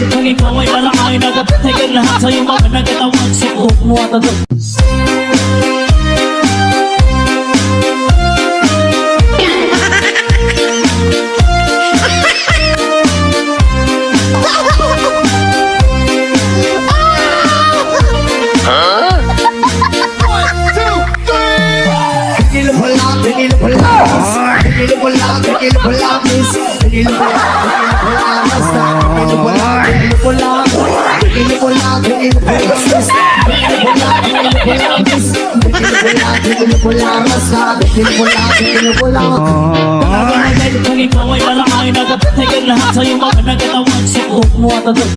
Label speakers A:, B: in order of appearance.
A: Kung ikaw ay lalakain, nagatagal lahat sa'yo mga nagatawag. Suot mo at agad. Kung ikaw ay lalakain, nagatagal lahat sa'yo mga nagatawag. Suot mo at agad.